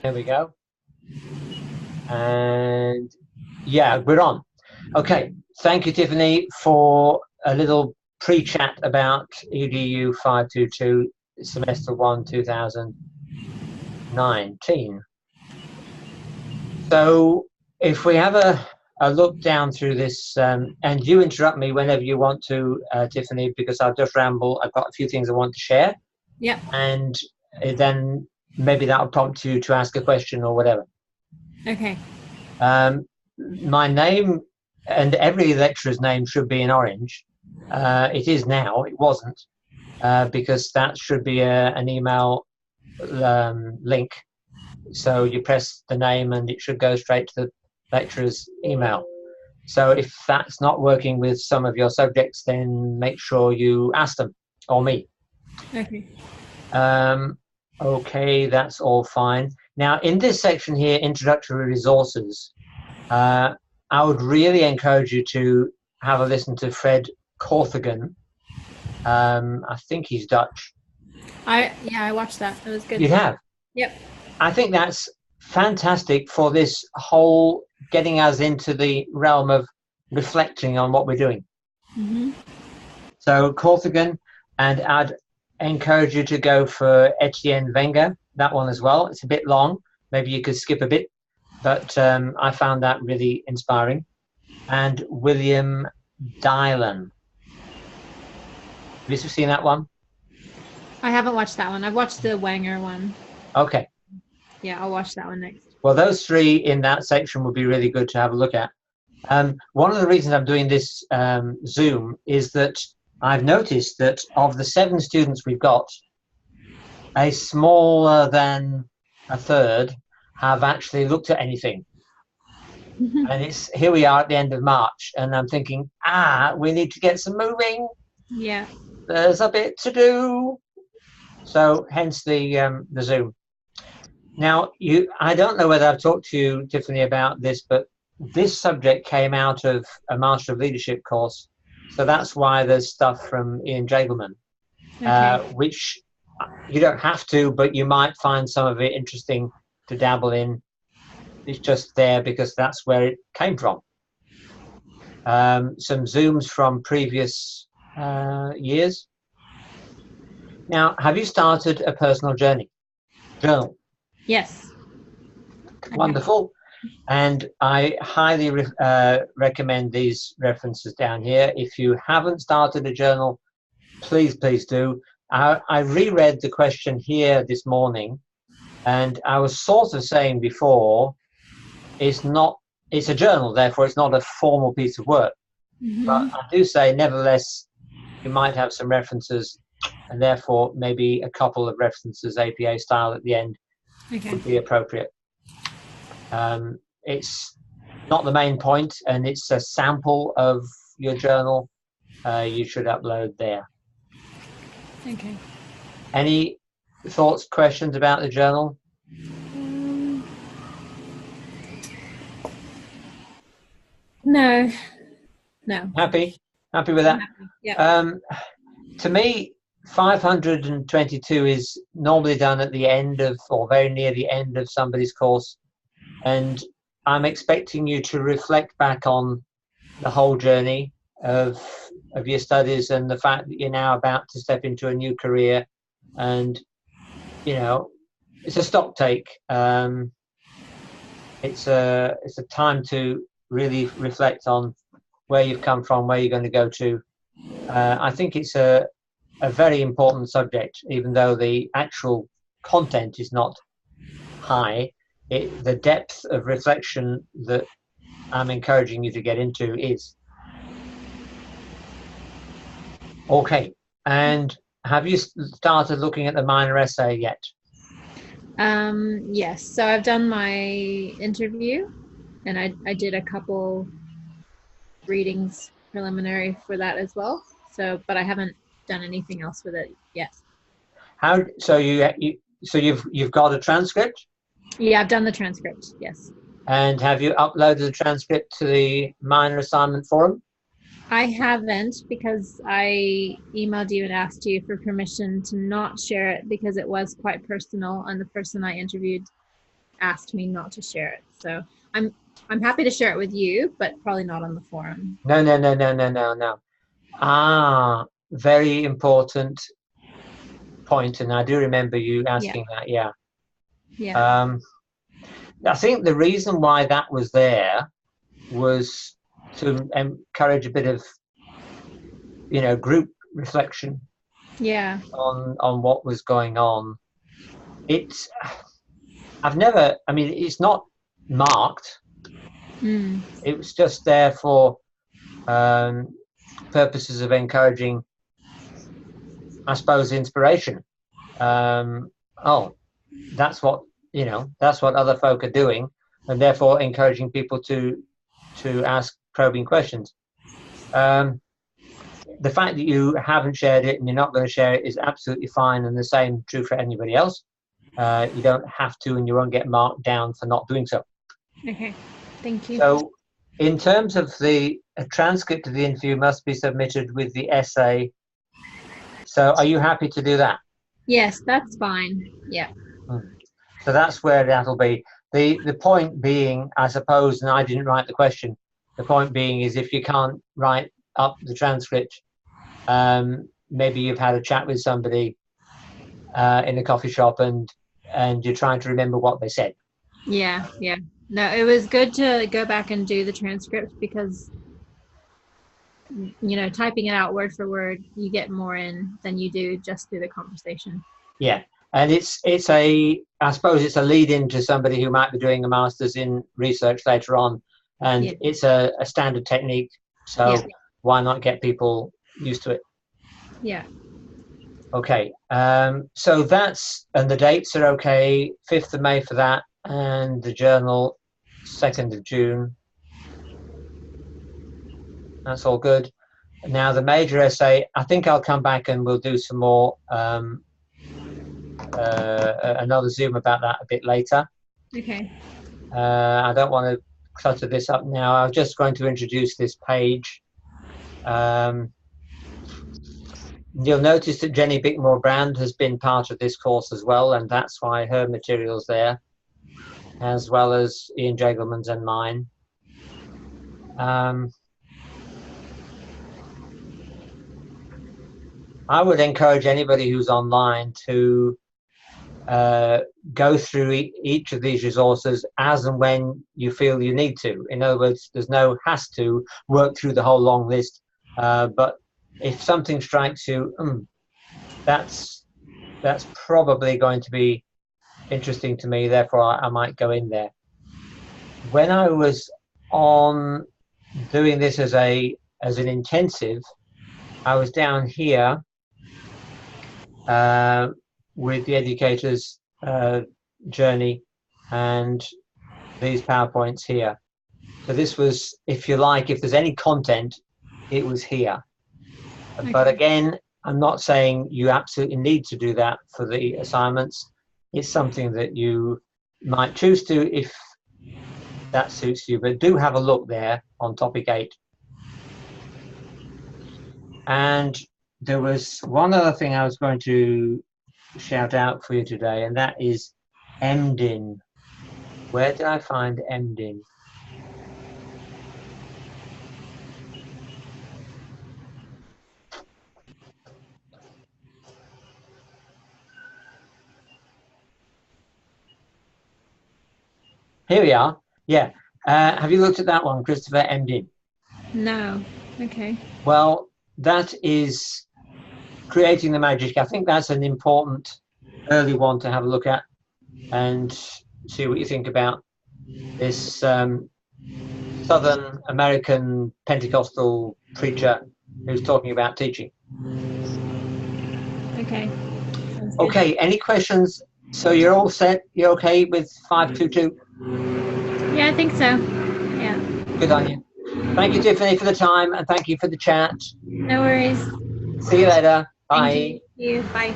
There we go. And yeah, we're on. Okay. Thank you, Tiffany, for a little pre-chat about EDU 522 semester 1 2019. So if we have a look down through this, and you interrupt me whenever you want to, Tiffany, because I'll just ramble. I've got a few things I want to share. Yep. And then maybe that'll prompt you to ask a question or whatever. Okay. My name and every lecturer's name should be in orange. It is now. It wasn't, because that should be an email link. So you press the name and it should go straight to the lecturer's email. So if that's not working with some of your subjects, then make sure you ask them or me. Okay. Okay, that's all fine. Now, in this section here, introductory resources, I would really encourage you to have a listen to Fred Corthagen. I think he's Dutch. I watched that. It was good. You have? Yep. I think that's fantastic for this whole getting us into the realm of reflecting on what we're doing. Mm-hmm. So Corthagen, and I'd encourage you to go for Etienne Wenger, that one as well. It's a bit long. Maybe you could skip a bit, but I found that really inspiring. And William Dylan. Have you seen that one? I haven't watched that one. I've watched the Wanger one. Okay. Yeah, I'll watch that one next. Well, those three in that section would be really good to have a look at. One of the reasons I'm doing this Zoom is that I've noticed that of the 7 students we've got, a smaller than a third have actually looked at anything. And it's here we are at the end of March, and I'm thinking, we need to get some moving. Yeah. There's a bit to do. So hence the Zoom. Now, I don't know whether I've talked to you, Tiffany, about this, but this subject came out of a Master of Leadership course. So that's why there's stuff from Ian Jagelman, which you don't have to, but you might find some of it interesting to dabble in. It's just there because that's where it came from. Some Zooms from previous years. Now, have you started a personal journal? Yes. Wonderful. And I highly recommend these references down here. If you haven't started a journal, please do. I reread the question here this morning, and I was sort of saying before, it's a journal, therefore it's not a formal piece of work. Mm-hmm. But I do say, nevertheless, you might have some references, and therefore maybe a couple of references APA style at the end would be appropriate. It's not the main point, and it's a sample of your journal. You should upload there. Okay. Any thoughts, questions about the journal? No. Happy with that? Yeah. To me, 522 is normally done at the end of, or very near the end of somebody's course, and I'm expecting you to reflect back on the whole journey of your studies and the fact that you're now about to step into a new career, and it's a stock take. It's a time to really reflect on where you've come from, where you're going to go to. I think it's a very important subject, even though the actual content is not high. The depth of reflection that I'm encouraging you to get into is. Okay, and have you started looking at the minor essay yet? Yes, so I've done my interview, and I did a couple readings preliminary for that as well. So, but I haven't done anything else with it yet. So you've got a transcript? Yeah, I've done the transcript. Yes. And have you uploaded the transcript to the minor assignment forum? I haven't, because I emailed you and asked you for permission to not share it because it was quite personal, and the person I interviewed asked me not to share it. So I'm happy to share it with you, but probably not on the forum. No, no, no, no, no, no, no. Ah, very important point, and I do remember you asking that. Yeah. Yeah. I think the reason why that was there was to encourage a bit of, group reflection Yeah. on what was going on. It's it's not marked. It was just there for purposes of encouraging, I suppose, inspiration. That's what other folk are doing, and therefore encouraging people to ask probing questions. The fact that you haven't shared it and you're not going to share it is absolutely fine, and the same true for anybody else. You don't have to, and you won't get marked down for not doing so. Okay, thank you. So, in terms of a transcript of the interview must be submitted with the essay. So, are you happy to do that? Yes, that's fine. Yeah. So that's where that'll be. The point being, I suppose, and I didn't write the question, the point being is if you can't write up the transcript, maybe you've had a chat with somebody in a coffee shop and you're trying to remember what they said. Yeah. No, it was good to go back and do the transcript because, typing it out word for word, you get more in than you do just through the conversation. Yeah. And I suppose it's a lead in to somebody who might be doing a master's in research later on. And it's a standard technique. So why not get people used to it? Yeah. Okay. So and the dates are okay. 5th of May for that. And the journal, 2nd of June. That's all good. Now the major essay, I think I'll come back and we'll do some more another Zoom about that a bit later. Okay. I don't want to clutter this up now. I'm just going to introduce this page. You'll notice that Jenny Bickmore-Brand has been part of this course as well, and that's why her material's there, as well as Ian Jagelman's and mine. I would encourage anybody who's online to go through each of these resources as and when you feel you need to. In other words, there's no has to work through the whole long list, but if something strikes you, that's probably going to be interesting to me, therefore I might go in there. When I was on doing this as an intensive, I was down here with the educator's journey and these PowerPoints here. So this was, if you like, if there's any content, it was here. Okay. But again, I'm not saying you absolutely need to do that for the assignments. It's something that you might choose to if that suits you, but do have a look there on topic 8. And there was one other thing I was going to shout out for you today, and that is MDIN. Where did I find MDIN? Here we are. Yeah. Have you looked at that one, Christopher? MDIN? No. Okay. Well, that is creating the magic. I think that's an important early one to have a look at and see what you think about this Southern American Pentecostal preacher who's talking about teaching. Okay. Okay, any questions? So you're all set? You're okay with 522? Yeah, I think so. Yeah. Good on you. Thank you, Tiffany, for the time, and thank you for the chat. No worries. See you later. Bye. Thank you. Bye.